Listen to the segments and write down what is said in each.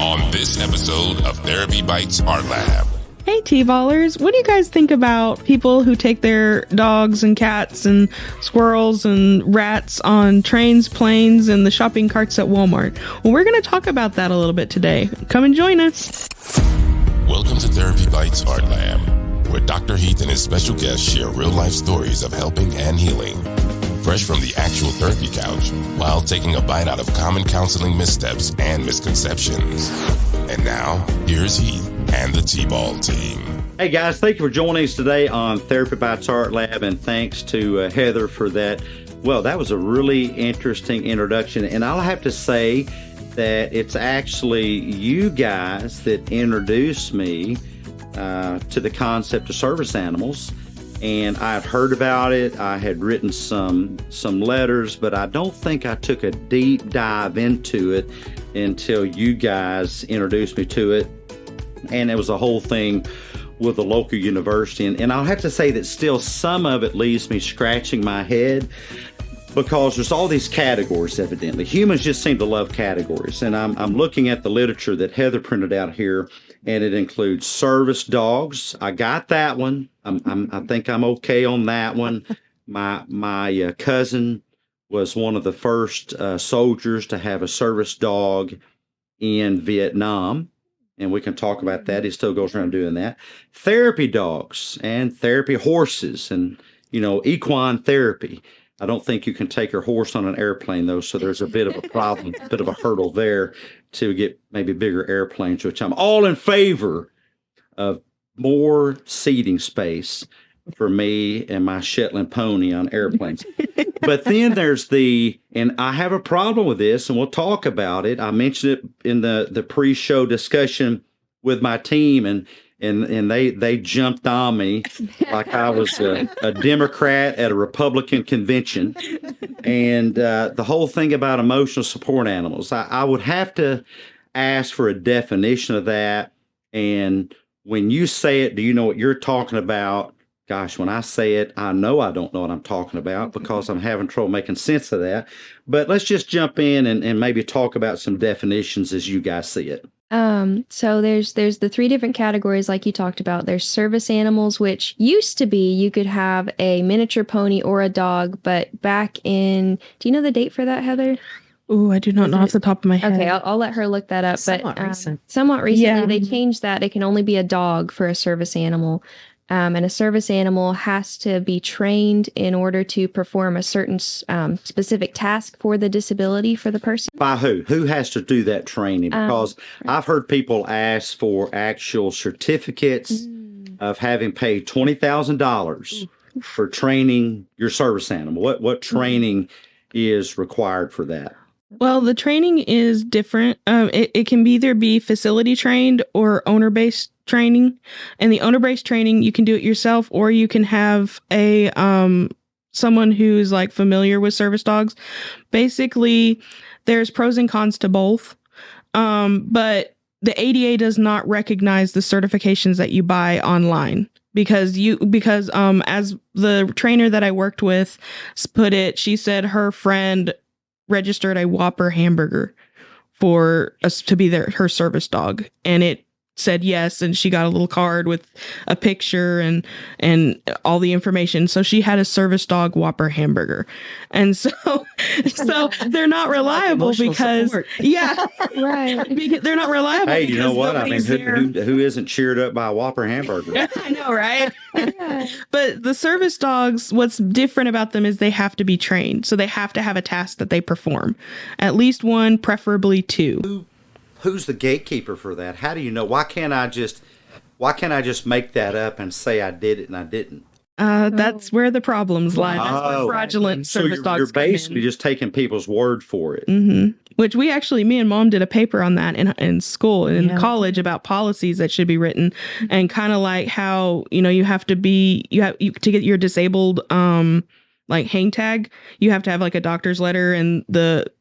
on this episode of Therapy Bites Art Lab. Hey TBALrs, what do you guys think about people who take their dogs and cats and squirrels and rats on trains, planes, and the shopping carts at Walmart? Well, we're going to talk about that a little bit today. Come and join us. Welcome to Therapy Bites Art Lab, where Dr. Heath and his special guests share real-life stories of helping and healing, fresh from the actual therapy couch, while taking a bite out of common counseling missteps and misconceptions. And now, here's Heath and the T-Ball team. Hey guys, thank you for joining us today on Therapy Bites Art Lab, and thanks to Heather for that. Well, that was a really interesting introduction, and I'll have to say that it's actually you guys that introduced me to the concept of service animals. And I had heard about it. I had written some letters, but I don't think I took a deep dive into it until you guys introduced me to it. And it was a whole thing with the local university. And I'll have to say that still some of it leaves me scratching my head, because there's all these categories, evidently. Humans just seem to love categories. And I'm looking at the literature that Heather printed out here, and it includes service dogs. I got that one. I think I'm okay on that one. My cousin was one of the first soldiers to have a service dog in Vietnam, and we can talk about that. He still goes around doing that. Therapy dogs and therapy horses, and equine therapy. I don't think you can take your horse on an airplane, though, so there's a bit of a problem, a bit of a hurdle there to get maybe bigger airplanes, which I'm all in favor of more seating space for me and my Shetland pony on airplanes. But then there's and I have a problem with this, and we'll talk about it. I mentioned it in the pre-show discussion with my team, and they jumped on me like I was a Democrat at a Republican convention. And the whole thing about emotional support animals, I would have to ask for a definition of that. And when you say it, do you know what you're talking about? Gosh, when I say it, I know I don't know what I'm talking about, because I'm having trouble making sense of that. But let's just jump in and maybe talk about some definitions as you guys see it. So there's the three different categories like you talked about. There's service animals, which used to be you could have a miniature pony or a dog, but back in, do you know the date for that, Heather? Ooh, I do not know off the top of my head. Okay, I'll let her look that up. Somewhat recent. Somewhat recently, Yeah. they changed that. It can only be a dog for a service animal. And a service animal has to be trained in order to perform a certain specific task for the disability for the person. By who? Who has to do that training? Because I've heard people ask for actual certificates of having paid $20,000 for training your service animal. What training is required for that? Well, the training is different. It can either be facility trained or owner-based training. And the owner-based training, you can do it yourself, or you can have a someone who's like familiar with service dogs. Basically, there's pros and cons to both. But the ADA does not recognize the certifications that you buy online. Because as the trainer that I worked with put it, she said her friend registered a Whopper hamburger for us to be her service dog, and it said yes, and she got a little card with a picture and all the information. So she had a service dog Whopper hamburger, and so they're not reliable because Right. because they're not reliable. Hey, you know what? I mean, nobody's who isn't cheered up by a Whopper hamburger? I know, right? But the service dogs, what's different about them is they have to be trained. So they have to have a task that they perform. At least one, preferably two. Who's the gatekeeper for that? How do you know? Why can't I just make that up and say I did it and I didn't? That's where the problems lie. That's where fraudulent service dogs you're come in. basically just taking people's word for it. Mm-hmm. Which me and Mom did a paper on that in school and in college about policies that should be written, and kind of like how, you have to to get your disabled, like hang tag, you have to have like a doctor's letter, and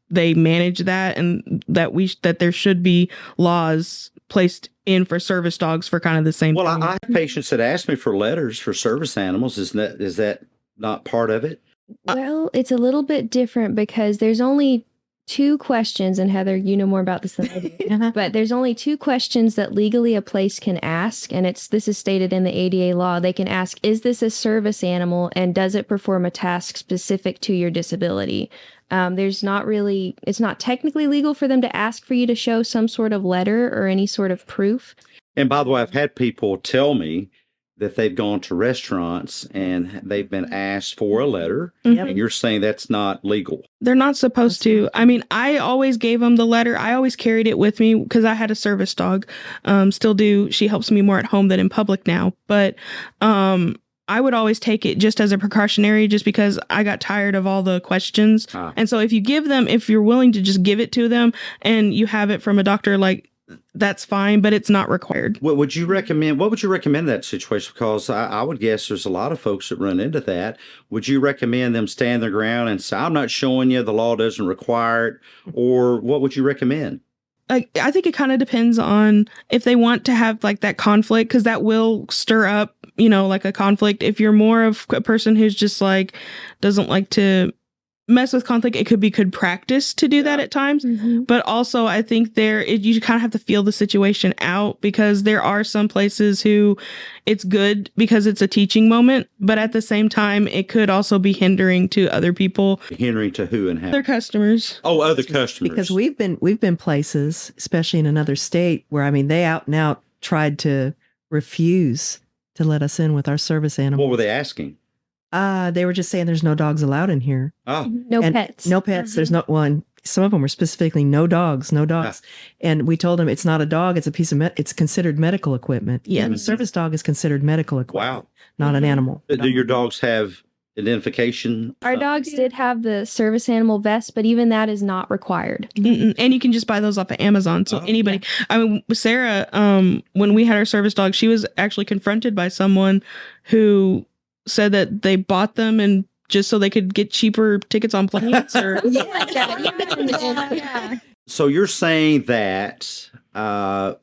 they manage that, and that there should be laws placed in for service dogs for kind of the same thing. Well, I have patients that ask me for letters for service animals. Is that not part of it? Well, it's a little bit different because there's only 2 questions, and Heather, you know more about this than I do, but there's only 2 questions that legally a place can ask, and this is stated in the ADA law. They can ask, is this a service animal, and does it perform a task specific to your disability? It's not technically legal for them to ask for you to show some sort of letter or any sort of proof. And by the way, I've had people tell me that they've gone to restaurants and they've been asked for a letter, and you're saying that's not legal. They're not supposed to. I mean, I always gave them the letter. I always carried it with me because I had a service dog. Still do. She helps me more at home than in public now. But I would always take it just as a precautionary, just because I got tired of all the questions. And so if you're willing to just give it to them and you have it from a doctor, like, that's fine, but it's not required. What would you recommend in that situation? Because I would guess there's a lot of folks that run into that. Would you recommend them stand their ground and say, I'm not showing you, the law doesn't require it? Or what would you recommend? I think it kind of depends on if they want to have like that conflict, because that will stir up, like a conflict. If you're more of a person who's just like, doesn't like to mess with conflict, it could be good practice to do that at times. But also I think you kind of have to feel the situation out, because there are some places who it's good because it's a teaching moment, but at the same time it could also be hindering to other people. Hindering to who and how? Other customers. Oh, other customers. Because we've been places, especially in another state, where they out and out tried to refuse to let us in with our service animal. What were they asking? They were just saying there's no dogs allowed in here. Oh. No pets. No pets. There's no one. Some of them were specifically no dogs. And we told them it's not a dog. It's a piece of it's considered medical equipment. Yeah. The service dog is considered medical equipment. Wow. Not an animal. Do your dogs have identification? Our dogs did have the service animal vest, but even that is not required. And you can just buy those off of Amazon. So anybody, I mean, Sarah, when we had our service dog, she was actually confronted by someone who said that they bought them and just so they could get cheaper tickets on planes or So you're saying that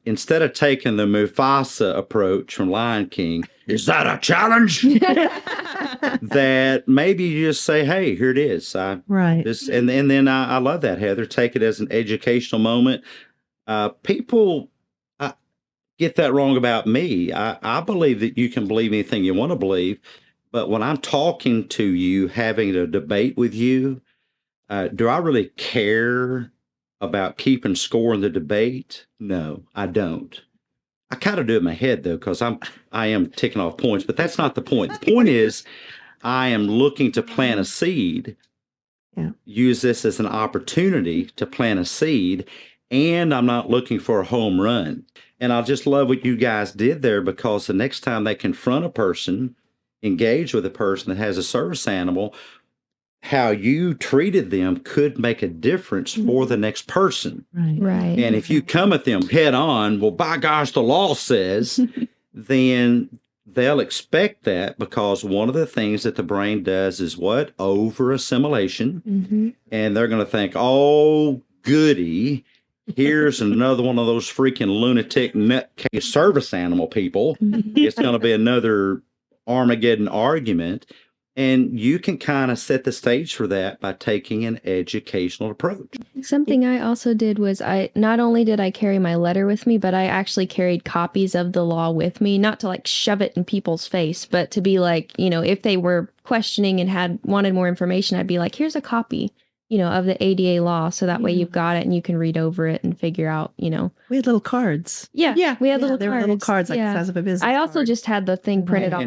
instead of taking the Mufasa approach from Lion King, is that a challenge? That maybe you just say, hey, here it is. Right. And then I love that, Heather. Take it as an educational moment. People get that wrong about me. I believe that you can believe anything you want to believe. But when I'm talking to you, having a debate with you, do I really care about keeping score in the debate? No, I don't. I kind of do it in my head, though, because I am ticking off points. But that's not the point. The point is I am looking to plant a seed, use this as an opportunity to plant a seed, and I'm not looking for a home run. And I just love what you guys did there, because the next time they confront a person, engage with a person that has a service animal, how you treated them could make a difference for the next person. Right. And if you come at them head on, well, by gosh, the law says, then they'll expect that, because one of the things that the brain does is what? Over assimilation. And they're going to think, oh, goody. Here's another one of those freaking lunatic nutcase service animal people. It's going to be another Armageddon argument. And you can kind of set the stage for that by taking an educational approach. Something I also did was not only did I carry my letter with me, but I actually carried copies of the law with me, not to like shove it in people's face, but to be like, if they were questioning and wanted more information, I'd be like, here's a copy, of the ADA law. So that way you've got it and you can read over it and figure out, We had little cards. Yeah. We had little cards. They were little cards like the size of a business I also card. just had the thing printed off.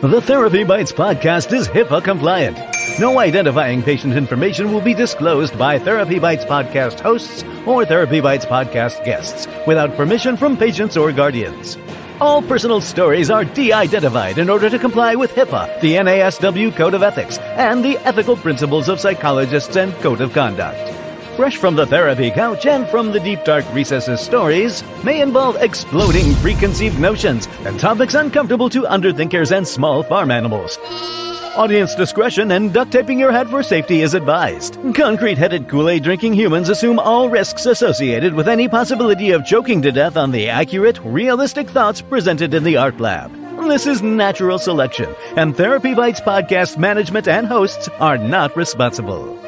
The Therapy Bites podcast is HIPAA compliant. No identifying patient information will be disclosed by Therapy Bites podcast hosts or Therapy Bites podcast guests without permission from patients or guardians. All personal stories are de-identified in order to comply with HIPAA, the NASW Code of Ethics, and the ethical principles of psychologists and Code of Conduct. Fresh from the therapy couch and from the deep dark recesses, stories may involve exploding preconceived notions and topics uncomfortable to underthinkers and small farm animals. Audience discretion and duct taping your head for safety is advised. Concrete-headed Kool-Aid drinking humans assume all risks associated with any possibility of choking to death on the accurate, realistic thoughts presented in the art lab. This is natural selection, and Therapy Bites podcast management and hosts are not responsible.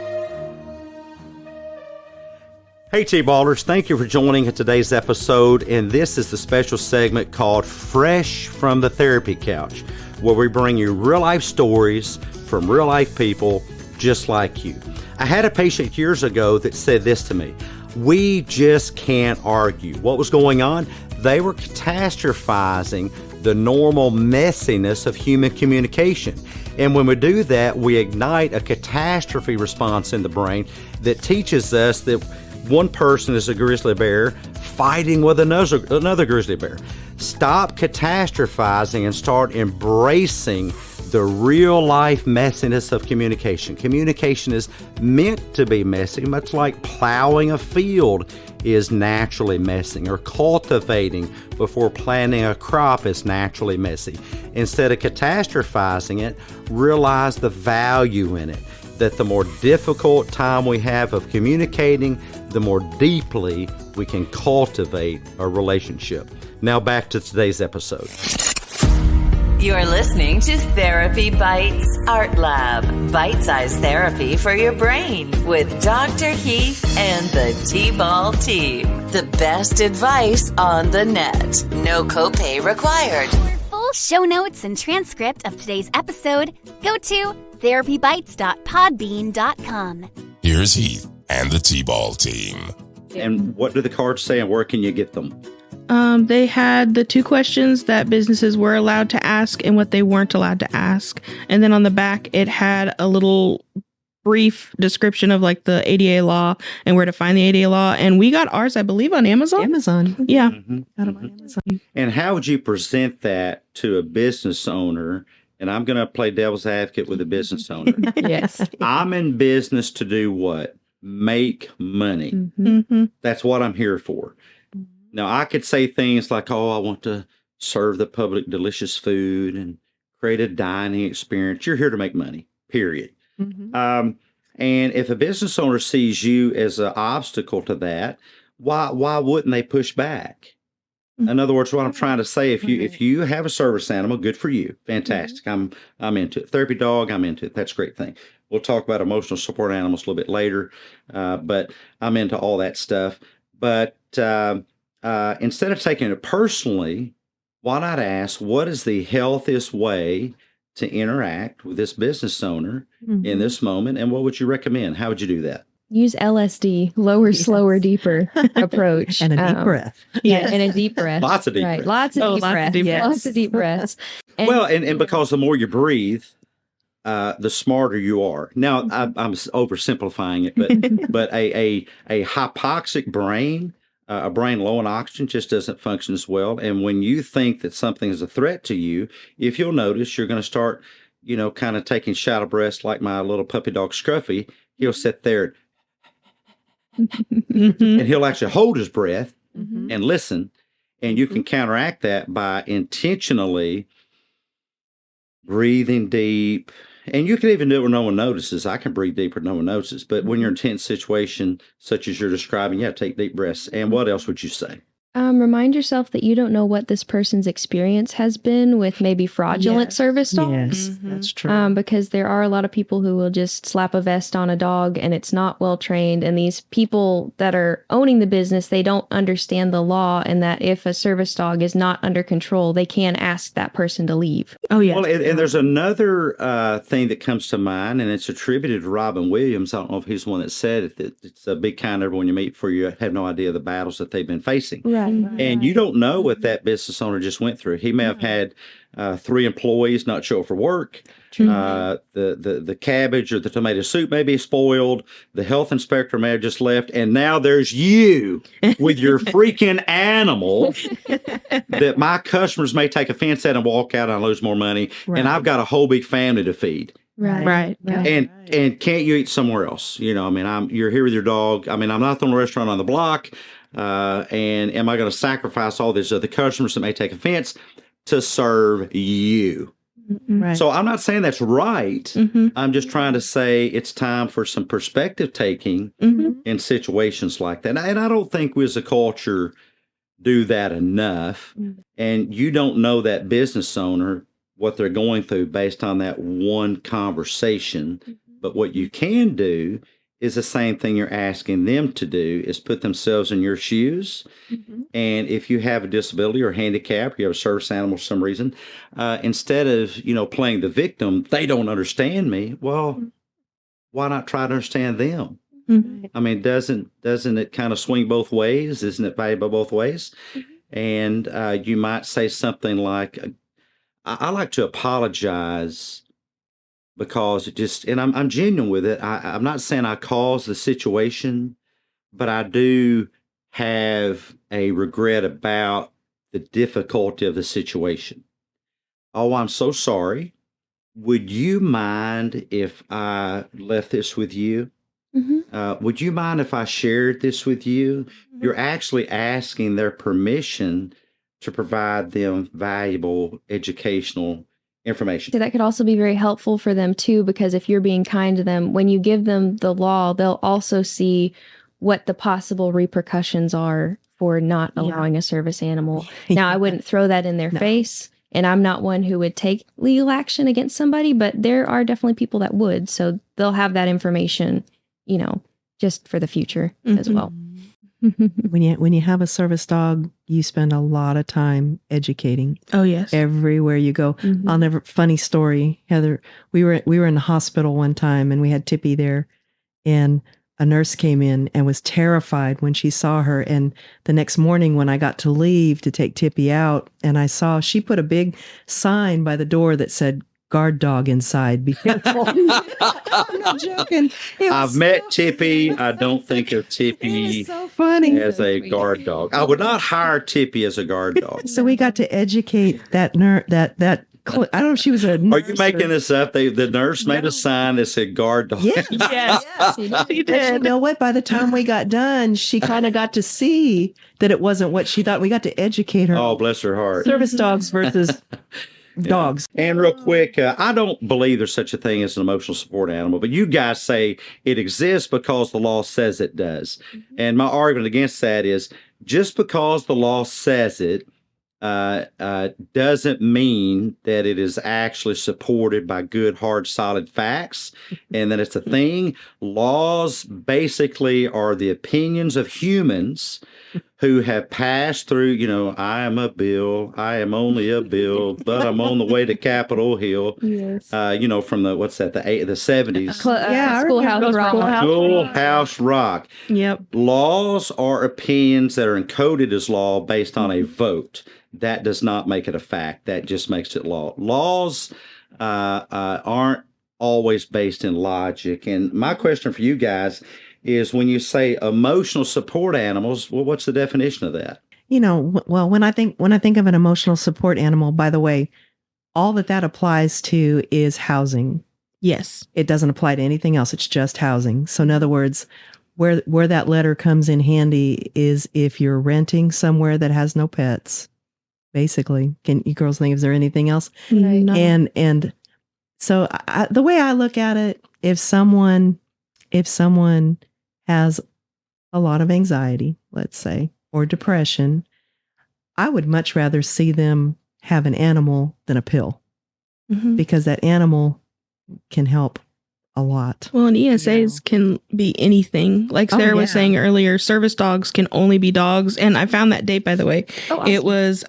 Hey, TBALrs, thank you for joining in today's episode. And this is the special segment called Fresh from the Therapy Couch, where we bring you real-life stories from real-life people just like you. I had a patient years ago that said this to me: we just can't argue. What was going on? They were catastrophizing the normal messiness of human communication. And when we do that, we ignite a catastrophe response in the brain that teaches us that one person is a grizzly bear fighting with another grizzly bear. Stop catastrophizing and start embracing the real life messiness of communication. Communication is meant to be messy, much like plowing a field is naturally messy, or cultivating before planting a crop is naturally messy. Instead of catastrophizing it, realize the value in it, that the more difficult time we have of communicating, the more deeply we can cultivate a relationship. Now back to today's episode. You're listening to Therapy Bites Art Lab, bite-sized therapy for your brain with Dr. Heath and the T-Ball team. The best advice on the net. No copay required. For full show notes and transcript of today's episode, go to therapybites.podbean.com. Here's Heath and the T-Ball team. And what do the cards say, and where can you get them? They had the 2 questions that businesses were allowed to ask and what they weren't allowed to ask. And then on the back, it had a little brief description of like the ADA law and where to find the ADA law. And we got ours, I believe, on Amazon. Yeah. Got them on Amazon. And how would you present that to a business owner? And I'm going to play devil's advocate with a business owner. Yes. I'm in business to do what? Make money. Mm-hmm. That's what I'm here for. Now, I could say things like, oh, I want to serve the public delicious food and create a dining experience. You're here to make money, period. Mm-hmm. And if a business owner sees you as an obstacle to that, why wouldn't they push back? In other words, what I'm trying to say, if you have a service animal, good for you. Fantastic. I'm into it. Therapy dog, I'm into it. That's a great thing. We'll talk about emotional support animals a little bit later, but I'm into all that stuff. But instead of taking it personally, why not ask, what is the healthiest way to interact with this business owner in this moment? And what would you recommend? How would you do that? Use LSD, lower, slower, deeper approach. And a deep breath. Yeah, and a deep breath. Lots of deep right. breaths. Lots of deep breaths. Lots of deep breaths. And, Well, and because the more you breathe, the smarter you are. Now, I'm oversimplifying it, but a hypoxic brain, a brain low in oxygen, just doesn't function as well. And when you think that something is a threat to you, if you'll notice, you're going to start, kind of taking shallow breaths like my little puppy dog Scruffy. He'll sit there and he'll actually hold his breath and listen. And you can counteract that by intentionally breathing deep. And you can even do it when no one notices. I can breathe deeper, no one notices. But when you're in a tense situation, such as you're describing, take deep breaths. And what else would you say? Remind yourself that you don't know what this person's experience has been with maybe fraudulent service dogs. Yes, that's true. Because there are a lot of people who will just slap a vest on a dog and it's not well trained. And these people that are owning the business, they don't understand the law, and that if a service dog is not under control, they can ask that person to leave. Oh, yeah. Well, and there's another thing that comes to mind, and it's attributed to Robin Williams. I don't know if he's the one that said it, that it's a big kind everyone you meet for you have no idea the battles that they've been facing. Right. And you don't know what that business owner just went through. He may have had 3 employees not show up for work. The cabbage or the tomato soup may be spoiled. The health inspector may have just left. And now there's you with your freaking animal that my customers may take offense at and walk out and I lose more money. Right. And I've got a whole big family to feed. Right. And can't you eat somewhere else? You're here with your dog. I'm not the only restaurant on the block. And am I going to sacrifice all these other customers that may take offense to serve you? Right. So I'm not saying that's right. I'm just trying to say it's time for some perspective taking in situations like that. And I don't think we as a culture do that enough. And you don't know that business owner, what they're going through based on that one conversation. But what you can do is the same thing you're asking them to do, is put themselves in your shoes. And if you have a disability or handicap, or you have a service animal for some reason, instead of, playing the victim, they don't understand me. Well, why not try to understand them? I mean, doesn't it kind of swing both ways? Isn't it valuable both ways? And you might say something like, I like to apologize because and I'm genuine with it. I'm not saying I caused the situation, but I do have a regret about the difficulty of the situation. Oh, I'm so sorry. Would you mind if I left this with you? Would you mind if I shared this with you? You're actually asking their permission to provide them valuable educational information. So that could also be very helpful for them too, because if you're being kind to them, when you give them the law, they'll also see what the possible repercussions are for not allowing a service animal. Now, I wouldn't throw that in their face, and I'm not one who would take legal action against somebody, but there are definitely people that would. So they'll have that information, just for the future as well. When you have a service dog, you spend a lot of time educating. Oh, yes. Everywhere you go. Funny story, Heather, we were in the hospital one time and we had Tippy there, and a nurse came in and was terrified when she saw her. And the next morning when I got to leave to take Tippy out, and I saw she put a big sign by the door that said, "Guard dog inside. Be careful." I'm not joking. I've met Tippy. I don't think of Tippy so funny as a guard dog. I would not hire Tippy as a guard dog. So we got to educate that I don't know if she was a nurse. Are you making this up? The nurse made a sign that said guard dog. Yes. She did. You know what? By the time we got done, she kind of got to see that it wasn't what she thought. We got to educate her. Oh, bless her heart. Service dogs versus dogs. And real quick, I don't believe there's such a thing as an emotional support animal, but you guys say it exists because the law says it does. And my argument against that is just because the law says it doesn't mean that it is actually supported by good, hard, solid facts and that it's a thing. Laws basically are the opinions of humans who have passed through, I am a bill, I am only a bill, but I'm on the way to Capitol Hill. Yes. From the 70s. Schoolhouse Rock. Yep. Laws are opinions that are encoded as law based on a vote. That does not make it a fact. That just makes it law. Laws aren't always based in logic. And my question for you guys is, when you say emotional support animals, well, what's the definition of that? Well, when I think of an emotional support animal, by the way, all that applies to is housing. Yes. It doesn't apply to anything else. It's just housing. So in other words, where that letter comes in handy is if you're renting somewhere that has no pets. Basically, can you girls think, is there anything else? No. And so the way I look at it, if someone has a lot of anxiety, let's say, or depression, I would much rather see them have an animal than a pill, because that animal can help a lot. Well, and ESAs can be anything. Like Sarah was saying earlier, service dogs can only be dogs. And I found that date, by the way. Oh, awesome. It was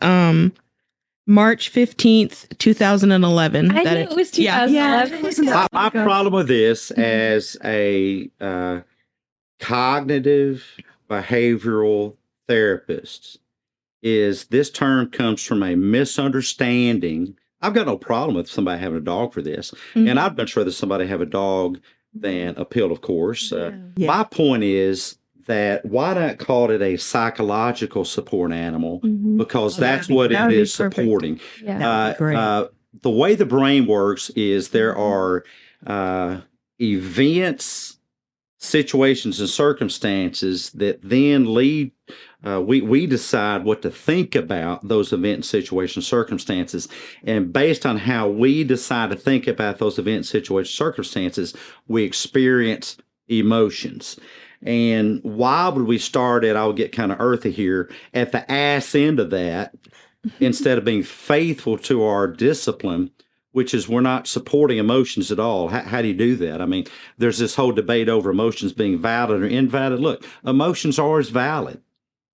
March 15th, 2011. I knew it was 2011. Yeah. My problem with this as a cognitive behavioral therapist is this term comes from a misunderstanding. I've got no problem with somebody having a dog for this. And I'd much rather somebody have a dog than a pill, of course. My point is that why not call it a psychological support animal? Because that's what it is supporting. The way the brain works is there are events, situations, and circumstances that then lead we decide what to think about those events, situations, circumstances. And based on how we decide to think about those events, situations, circumstances, we experience emotions. And why would we start at, I'll get kind of earthy here, at the ass end of that, instead of being faithful to our discipline, which is we're not supporting emotions at all. How do you do that? I mean, there's this whole debate over emotions being valid or invalid. Look, emotions are always valid.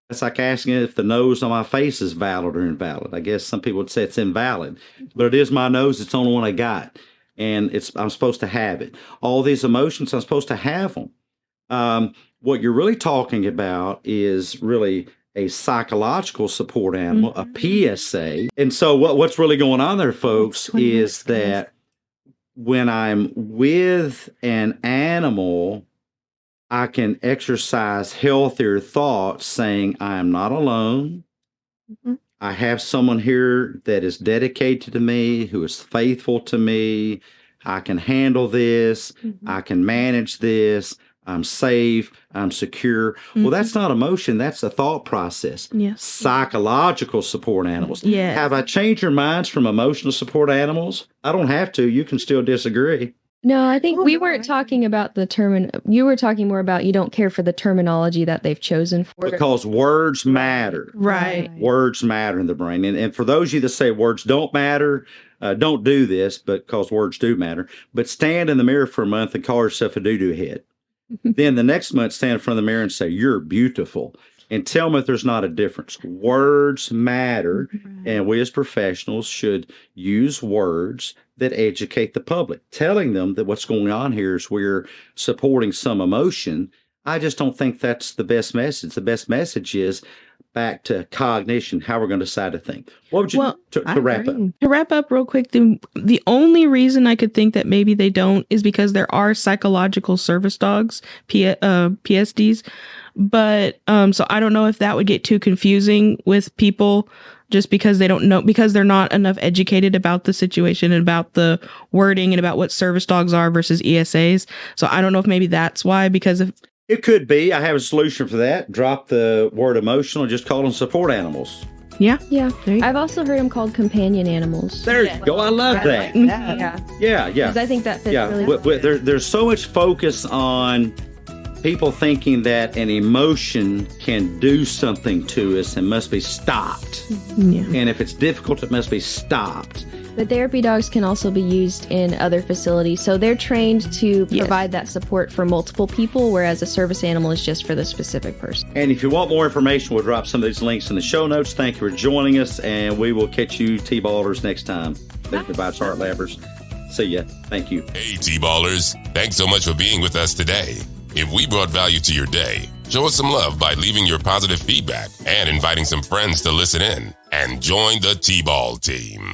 That's like asking if the nose on my face is valid or invalid. I guess some people would say it's invalid, but it is my nose. It's the only one I got, and I'm supposed to have it. All these emotions, I'm supposed to have them. What you're really talking about is really a psychological support animal, a PSA. And so what's really going on there, folks, is that when I'm with an animal, I can exercise healthier thoughts saying, I am not alone. I have someone here that is dedicated to me, who is faithful to me. I can handle this. I can manage this. I'm safe. I'm secure. Well, that's not emotion. That's a thought process. Yes. Psychological support animals. Yeah. Have I changed your minds from emotional support animals? I don't have to. You can still disagree. No, I think we weren't talking about the you were talking more about you don't care for the terminology that they've chosen for. Because words matter. Right. Words matter in the brain. And for those of you that say words don't matter, don't do this, but because words do matter. But stand in the mirror for a month and call yourself a doo-doo head. Then the next month, stand in front of the mirror and say, you're beautiful. And tell them if there's not a difference. Words matter. And we as professionals should use words that educate the public, telling them that what's going on here is we're supporting some emotion. I just don't think that's the best message. The best message is back to cognition, how we're going to decide a thing. What would you to wrap up? To wrap up real quick, the only reason I could think that maybe they don't is because there are psychological service dogs, PSDs. But so I don't know if that would get too confusing with people just because they don't know, because they're not enough educated about the situation and about the wording and about what service dogs are versus ESAs. So I don't know if maybe that's why, because of it could be. I have a solution for that. Drop the word emotional, just call them support animals. Yeah. I've also heard them called companion animals. There you go. I love that. Yeah. Because I think that fits really well. There's so much focus on people thinking that an emotion can do something to us and must be stopped. And if it's difficult, it must be stopped. The therapy dogs can also be used in other facilities. So they're trained to provide that support for multiple people, whereas a service animal is just for the specific person. And if you want more information, we'll drop some of these links in the show notes. Thank you for joining us, and we will catch you TBALrs next time. Therapy Bites Art Labbers. See ya. Thank you. Hey, TBALrs. Thanks so much for being with us today. If we brought value to your day, show us some love by leaving your positive feedback and inviting some friends to listen in and join the T-Ball team.